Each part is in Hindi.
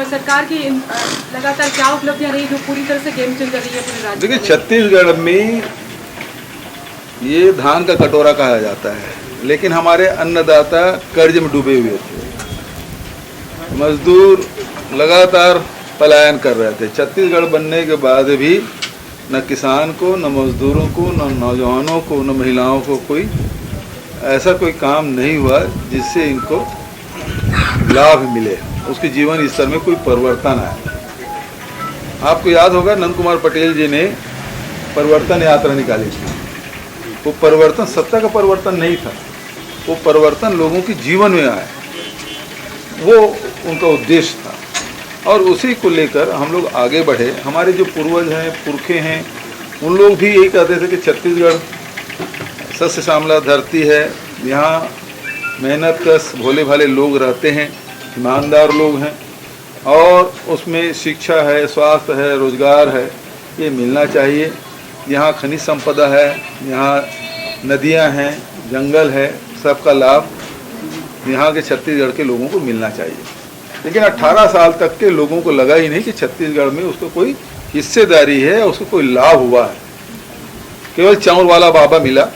सरकार की लगातार क्या उपलब्धियां रही जो पूरी तरह से गेम चेंजर रही है पूरे राज्य? देखिए, छत्तीसगढ़ में ये धान का कटोरा कहा जाता है, लेकिन हमारे अन्नदाता कर्ज में डूबे हुए थे। मजदूर लगातार पलायन कर रहे थे। छत्तीसगढ़ बनने के बाद भी न किसान को, न मजदूरों को, न नौजवानों को, न महिलाओं को कोई ऐसा कोई काम नहीं हुआ जिससे इनको लाभ मिले, उसके जीवन स्तर में कोई परिवर्तन आए। आपको याद होगा नंद कुमार पटेल जी ने परिवर्तन यात्रा निकाली थी। वो परिवर्तन सत्ता का परिवर्तन नहीं था, वो परिवर्तन लोगों के जीवन में आए, वो उनका उद्देश्य था। और उसी को लेकर हम लोग आगे बढ़े। हमारे जो पूर्वज हैं, पुरखे हैं, उन लोग भी यही कहते थे कि छत्तीसगढ़ सस्य श्यामला धरती है, यहाँ मेहनत कश भोले भाले लोग रहते हैं, ईमानदार लोग हैं, और उसमें शिक्षा है, स्वास्थ्य है, रोजगार है, ये मिलना चाहिए। यहाँ खनिज संपदा है, यहाँ नदियाँ हैं, जंगल है, सबका लाभ यहाँ के छत्तीसगढ़ के लोगों को मिलना चाहिए। लेकिन 18 साल तक के लोगों को लगा ही नहीं कि छत्तीसगढ़ में उसको कोई हिस्सेदारी है, उसको कोई लाभ हुआ है। केवल चाउर वाला बाबा मिला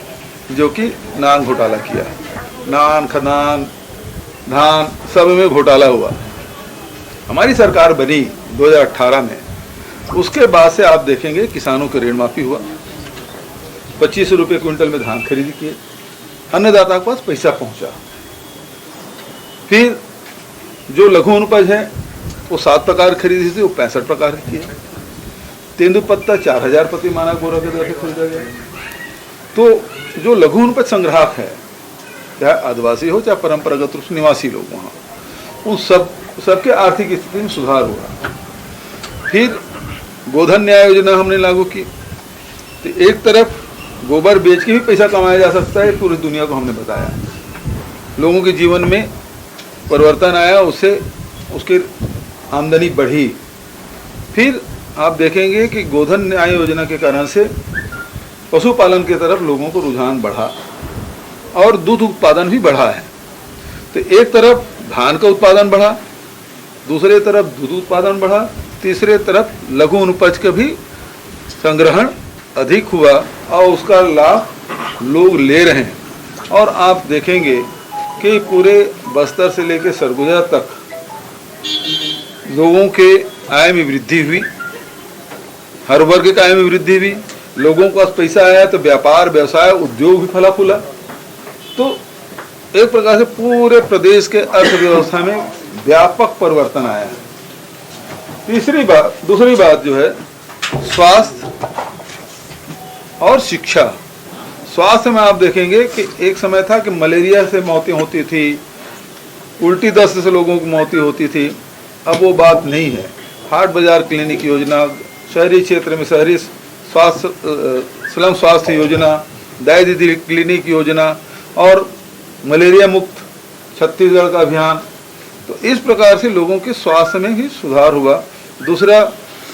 जो कि नान घोटाला किया, नान खदान धान सब में घोटाला हुआ। हमारी सरकार बनी 2018 में, उसके बाद से आप देखेंगे किसानों की ऋण माफी हुआ, 25 रुपये क्विंटल में धान खरीदी किए, अन्नदाता के पास पैसा पहुंचा। फिर जो लघु उपज है वो 7 प्रकार खरीदी थी, वो 65 प्रकार की है। तेंदुपत्ता 4000 प्रति मानक बोरा के दर से खरीदा गया। तो जो लघु उपज संग्राहक है, चाहे आदिवासी हो चाहे परंपरागत रूप से निवासी लोग, वहाँ उन सबके आर्थिक स्थिति में सुधार हुआ। फिर गोधन न्याय योजना हमने लागू की। तो एक तरफ गोबर बेच के भी पैसा कमाया जा सकता है, पूरी दुनिया को हमने बताया। लोगों के जीवन में परिवर्तन आया, उससे उसकी आमदनी बढ़ी। फिर आप देखेंगे कि गोधन न्याय योजना के कारण से पशुपालन की तरफ लोगों को रुझान बढ़ा और दूध उत्पादन भी बढ़ा है। तो एक तरफ धान का उत्पादन बढ़ा, दूसरे तरफ दूध उत्पादन बढ़ा, तीसरे तरफ लघु उपज का भी संग्रहण अधिक हुआ और उसका लाभ लोग ले रहे हैं। और आप देखेंगे कि पूरे बस्तर से लेकर सरगुजा तक लोगों के आय में वृद्धि हुई, हर वर्ग के आय में वृद्धि हुई, लोगों के पास पैसा आया तो व्यापार व्यवसाय उद्योग भी फला फूला। तो एक प्रकार से पूरे प्रदेश के अर्थव्यवस्था में व्यापक परिवर्तन आया है। दूसरी बात जो है स्वास्थ्य और शिक्षा। स्वास्थ्य में आप देखेंगे कि एक समय था कि मलेरिया से मौतें होती थी, उल्टी दस्त से लोगों की मौतें होती थी, अब वो बात नहीं है। हाट बाजार क्लिनिक योजना, शहरी क्षेत्र में शहरी स्वास्थ्य स्लम स्वास्थ्य योजना, दाई दीदी क्लिनिक योजना और मलेरिया मुक्त छत्तीसगढ़ का अभियान। तो इस प्रकार से लोगों के स्वास्थ्य में भी सुधार हुआ। दूसरा,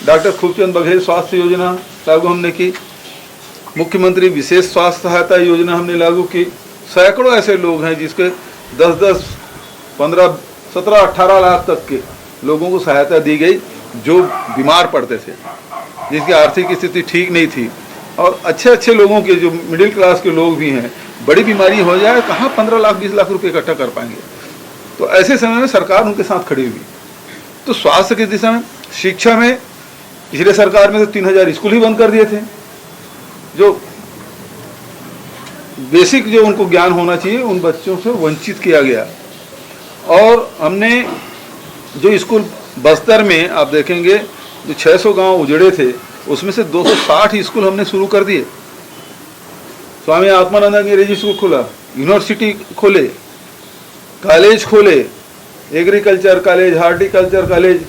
डॉक्टर खूबचंद बघेल स्वास्थ्य योजना लागू हमने की, मुख्यमंत्री विशेष स्वास्थ्य सहायता योजना हमने लागू की। सैकड़ों ऐसे लोग हैं जिसके 10-10, 15, 17, 18 लाख तक के लोगों को सहायता दी गई जो बीमार पड़ते थे, जिसकी आर्थिक स्थिति ठीक नहीं थी। और अच्छे लोगों के, जो मिडिल क्लास के लोग भी हैं, बड़ी बीमारी हो जाए कहाँ 15 लाख 20 लाख रुपए इकट्ठा कर पाएंगे। तो ऐसे समय में सरकार उनके साथ खड़ी हुई। तो स्वास्थ्य की दिशा में, शिक्षा में पिछले सरकार में तो 3000 स्कूल ही बंद कर दिए थे, जो बेसिक जो उनको ज्ञान होना चाहिए उन बच्चों से वंचित किया गया। और हमने जो स्कूल बस्तर में आप देखेंगे जो 600 गांव उजड़े थे, उसमें से 260 स्कूल हमने शुरू कर दिए। स्वामी आत्मानंद अंग्रेजी स्कूल खोला, यूनिवर्सिटी खोले, कॉलेज खोले, एग्रीकल्चर कॉलेज, हार्टिकल्चर कॉलेज,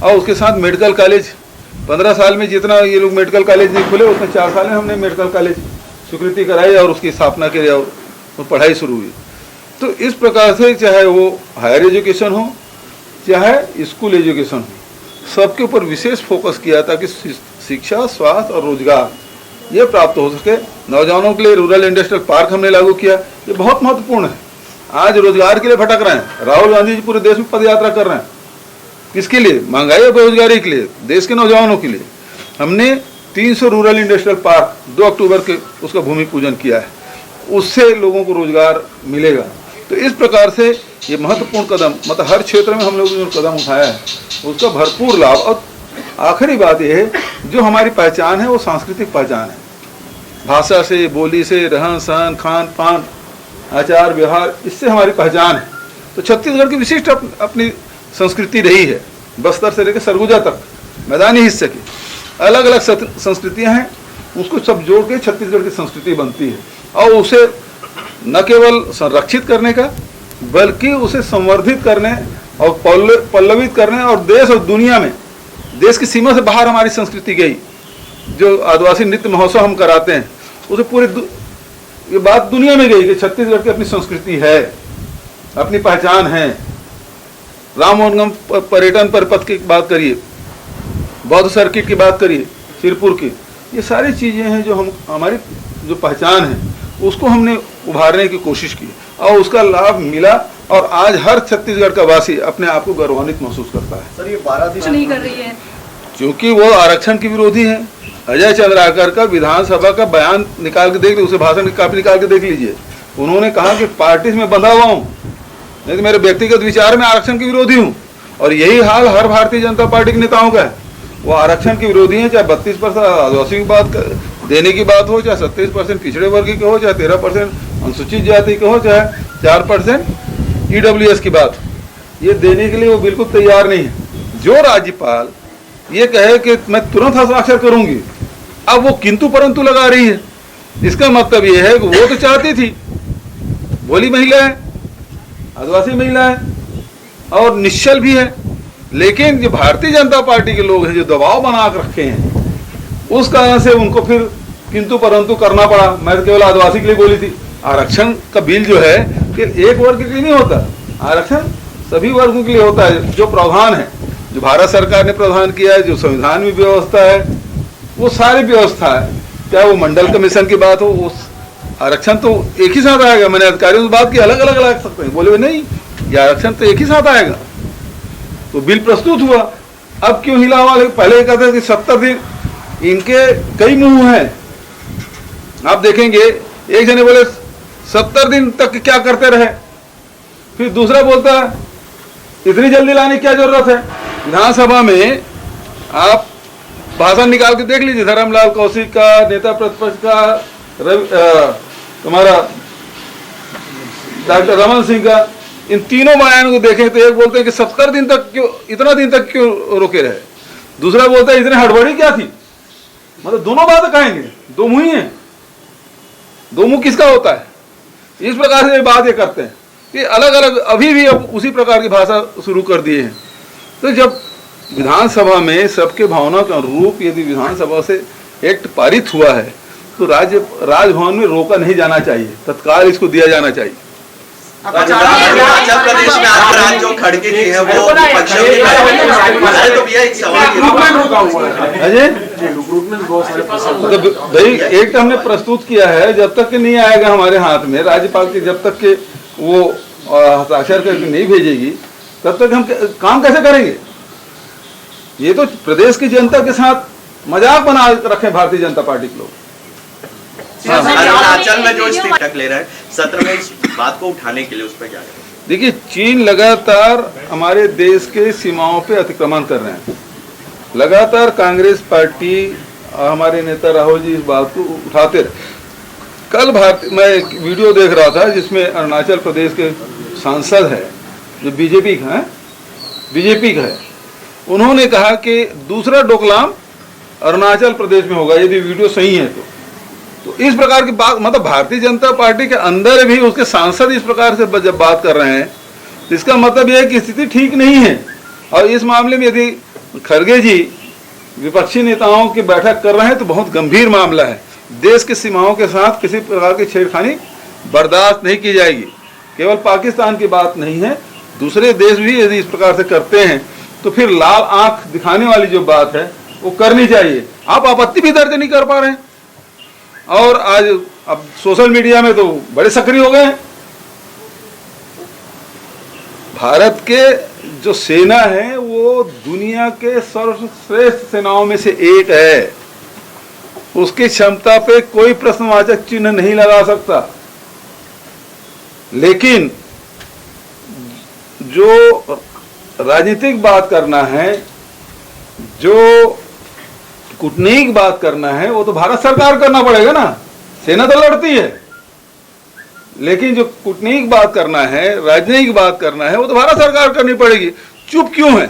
और उसके साथ मेडिकल कॉलेज। 15 साल में जितना ये लोग मेडिकल कॉलेज नहीं खोले, उतने 4 साल में हमने मेडिकल कॉलेज स्वीकृति कराई और उसकी स्थापना की और पढ़ाई शुरू हुई। तो इस प्रकार से चाहे वो हायर एजुकेशन हो चाहे स्कूल एजुकेशन हो, सबके ऊपर विशेष फोकस किया ताकि शिक्षा, स्वास्थ्य और रोजगार ये प्राप्त हो सके। नौजवानों के लिए रूरल इंडस्ट्रियल पार्क हमने लागू किया, ये बहुत महत्वपूर्ण है। आज रोजगार के लिए भटक रहे हैं, राहुल गांधी जी पूरे देश में पद यात्रा कर रहे हैं, किसके लिए? महंगाई और बेरोजगारी के लिए, देश के नौजवानों के लिए। हमने 300 रूरल इंडस्ट्रियल पार्क 2 अक्टूबर के उसका भूमि पूजन किया है, उससे लोगों को रोजगार मिलेगा। तो इस प्रकार से ये महत्वपूर्ण कदम, मतलब हर क्षेत्र में हम लोगों ने जो कदम उठाया है उसका भरपूर लाभ। और आखिरी बात यह है, जो हमारी पहचान है वो सांस्कृतिक पहचान है, भाषा से, बोली से, रहन सहन, खान पान, आचार व्यवहार, इससे हमारी पहचान है। तो छत्तीसगढ़ की विशिष्ट अपनी संस्कृति रही है, बस्तर से लेकर सरगुजा तक मैदानी हिस्से की अलग अलग संस्कृतियां हैं, उसको सब जोड़ के छत्तीसगढ़ की संस्कृति बनती है। और उसे न केवल संरक्षित करने का बल्कि उसे संवर्धित करने और पल्लवित करने, और देश और दुनिया में, देश की सीमा से बाहर हमारी संस्कृति गई। जो आदिवासी नृत्य महोत्सव हम कराते हैं उसे पूरे ये बात दुनिया में गई कि छत्तीसगढ़ की अपनी संस्कृति है, अपनी पहचान है। राम वनगम पर्यटन परिपथ की बात करिए, बौद्ध सर्किट की बात करिए, सिरपुर की, ये सारी चीजें हैं जो हमारी जो पहचान है उसको हमने उभारने की कोशिश की और उसका लाभ मिला। और आज हर छत्तीसगढ़ का वासी अपने आप को गौरवान्वित महसूस करता है। सर, ये 12 दिन नहीं कर रही है क्योंकि वो आरक्षण की विरोधी है। अजय चंद्राकर का विधानसभा का बयान निकाल के देख लीजिए, उसे भाषण काफी निकाल के देख लीजिए। उन्होंने कहा कि पार्टी में बंधा हुआ हूँ, नहीं तो मेरे व्यक्तिगत विचार में आरक्षण की विरोधी हूँ। और यही हाल हर भारतीय जनता पार्टी के नेताओं का है, वो आरक्षण की विरोधी है। चाहे 32% आदिवासी की बात देने की बात हो, चाहे 37% पिछड़े वर्ग के हो, चाहे 13% अनुसूचित जाति के हो, चाहे 4% EWS की बात, ये देने के लिए वो बिल्कुल तैयार नहीं है। जो राज्यपाल ये कहे कि मैं तुरंत हस्ताक्षर करूंगी, अब वो किंतु परंतु लगा रही है। इसका मतलब ये है कि वो तो चाहती थी, भोली महिला है, आदिवासी महिला है और निश्चल भी है, लेकिन जो भारतीय जनता पार्टी के लोग हैं जो दबाव बना कर रखे हैं, उस कारण से उनको फिर किंतु परंतु करना पड़ा। मैं तो केवल आदिवासी के लिए बोली थी। आरक्षण का बिल जो है कि एक वर्ग के लिए नहीं होता, आरक्षण सभी वर्गों के लिए होता है। जो प्रावधान है, जो भारत सरकार ने प्रावधान किया है, जो संविधान में व्यवस्था है, वो सारी व्यवस्था है। चाहे वो मंडल कमीशन की बात हो, उस आरक्षण तो एक ही साथ आएगा। मैंने अधिकारियों से बात की, अलग अलग लगा सकते हैं, बोले नहीं ये आरक्षण तो एक ही साथ आएगा। तो बिल प्रस्तुत हुआ, अब क्यों हिला हुआ? पहले कहते थे कि 70 दिन, इनके कई मुंह हैं। आप देखेंगे एक जने बोले 70 दिन तक क्या करते रहे, फिर दूसरा बोलता है इतनी जल्दी लाने की क्या जरूरत है। विधानसभा में आप भाषण निकाल के देख लीजिए, धर्मलाल कौशिक का, नेता प्रतिपक्ष का, तुम्हारा डॉक्टर रमन सिंह का, इन तीनों बयानों को देखें तो एक बोलते हैं कि 70 दिन तक क्यों, इतना दिन तक क्यों रोके रहे। दूसरा बोलता है इतनी हड़बड़ी क्या थी। मतलब दोनों बातें कहेंगे, दो मुंह ही हैं। दो मुंह किसका होता है? इस प्रकार से बात ये करते हैं कि अलग अलग, अभी भी अब उसी प्रकार की भाषा शुरू कर दिए हैं। तो जब विधानसभा में सबके भावना के अनुरूप यदि विधानसभा से एक्ट पारित हुआ है तो राजभवन में रोका नहीं जाना चाहिए, तत्काल इसको दिया जाना चाहिए। हिमाचल प्रदेश में आज जो खड़के की है वो अजय भाई एक हमने प्रस्तुत किया है, जब तक कि नहीं आएगा हमारे हाथ में, राज्यपाल के जब तक के वो हस्ताक्षर करके नहीं भेजेगी तब तक हम काम कैसे करेंगे। ये तो प्रदेश की जनता के साथ मजाक बना रखे भारतीय जनता पार्टी के लोग। अरुणाचल में जो स्थिति ले रहे हैं सत्र में इस बात को उठाने के लिए, उस पर क्या करें? देखिए, चीन लगातार हमारे देश के सीमाओं पे अतिक्रमण कर रहे हैं। लगातार कांग्रेस पार्टी, हमारे नेता राहुल जी इस बात को उठाते रहे। कल मैं एक वीडियो देख रहा था जिसमें अरुणाचल प्रदेश के सांसद है जो बीजेपी का है, उन्होंने कहा कि दूसरा डोकलाम अरुणाचल प्रदेश में होगा यदि वीडियो सही है तो इस प्रकार की बात, मतलब भारतीय जनता पार्टी के अंदर भी उसके सांसद इस प्रकार से जब बात कर रहे हैं तो इसका मतलब यह है कि स्थिति ठीक नहीं है। और इस मामले में यदि खड़गे जी विपक्षी नेताओं की बैठक कर रहे हैं तो बहुत गंभीर मामला है। देश की सीमाओं के साथ किसी प्रकार की छेड़खानी बर्दाश्त नहीं की जाएगी। केवल पाकिस्तान की बात नहीं है, दूसरे देश भी यदि इस प्रकार से करते हैं तो फिर लाल आंख दिखाने वाली जो बात है वो करनी चाहिए। आप आपत्ति भी दर्ज नहीं कर पा रहे हैं और आज अब सोशल मीडिया में तो बड़े सक्रिय हो गए हैं। भारत के जो सेना है वो वो दुनिया के सर्वश्रेष्ठ सेनाओं में से एक है, उसकी क्षमता पे कोई प्रश्नवाचक चिन्ह नहीं लगा सकता। लेकिन जो राजनीतिक बात करना है, जो कूटनीतिक बात करना है, वो तो भारत सरकार करना पड़ेगा ना। सेना तो लड़ती है, लेकिन जो कूटनीतिक बात करना है, राजनीतिक बात करना है, वो तो भारत सरकार करनी पड़ेगी। चुप क्यों है?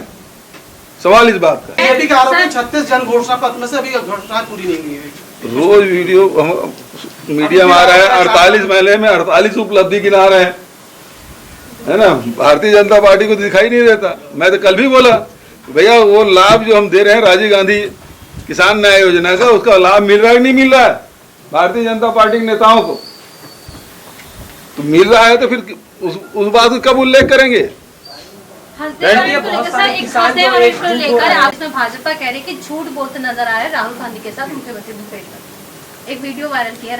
सवाल इस बात का। बीजेपी का आरोप है 36 जन घोषणा पत्र में से अभी घोषणा पूरी नहीं हुई है। रोज वीडियो मीडिया में आ रहा है, 48 महीने में 48 उपलब्धि गिना रहे हैं, है ना। भारतीय जनता पार्टी को दिखाई नहीं देता। मैं तो कल भी बोला भैया वो लाभ जो हम दे रहे हैं राजीव गांधी किसान न्याय योजना का, उसका लाभ मिल रहा है कि नहीं मिल रहा है भारतीय जनता पार्टी के नेताओं को? तो मिल रहा है तो फिर उस बात को कब उल्लेख करेंगे? लेकर आप इसमें भाजपा कह रही कि झूठ बोलते नजर आ रहे राहुल गांधी के साथ मुख्यमंत्री भूपेश बघेल। एक वीडियो वायरल किया।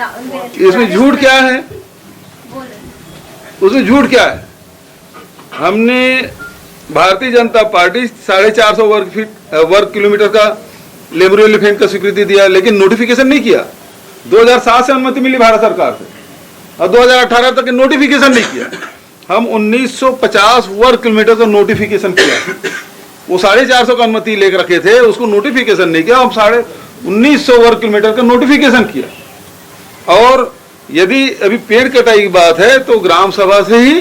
इसमें झूठ क्या है? उसमें झूठ क्या है? हमने भारतीय जनता पार्टी 450 वर्ग किलोमीटर का लेबर एलिफेंट का स्वीकृति दिया, लेकिन नोटिफिकेशन नहीं किया। 2007 से अनुमति मिली भारत सरकार से और 2018 तक नोटिफिकेशन नहीं किया। हम 1950 वर्ग किलोमीटर का नोटिफिकेशन किया। वो 450 का अनुमति लेकर रखे थे, उसको नोटिफिकेशन नहीं किया। हम 1950 वर्ग किलोमीटर का नोटिफिकेशन किया। और यदि अभी पेड़ कटाई की बात है तो ग्राम सभा से ही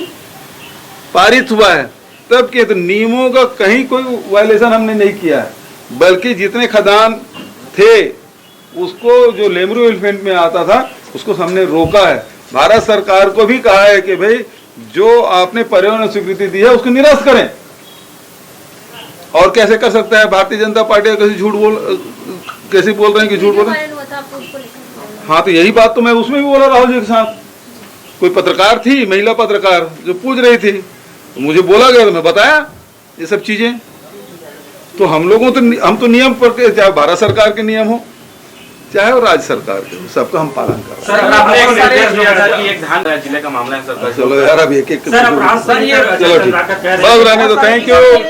पारित हुआ है तब के। तो नियमों का कहीं कोई वायलेशन हमने नहीं किया है, बल्कि जितने खदान थे उसको जो लेमरू एलिफेंट में आता था उसको हमने रोका है। भारत सरकार को भी कहा है कि भाई जो आपने पर्यावरण स्वीकृति दी है उसको निरस्त करें। और कैसे कर सकता है भारतीय जनता पार्टी? कैसे बोल रहे हैं कि झूठ बोल रहे हैं? हाँ, तो यही बात तो मैं उसमें भी बोला राहुल जी के साथ। कोई पत्रकार थी, महिला पत्रकार, जो पूछ रही थी, तो मुझे बोला गया तो मैं बताया ये सब चीजें। तो हम तो नियम पर, चाहे भारत सरकार के नियम हो चाहे वो राज्य सरकार के, सबका हम पालन कर रहे हैं। सर, आपने एक निर्देश दिया था कि एक धान जिले का मामला है सरकार। चलो यार, अब एक एक चलो ठीक, बस रहने दो। Thank you.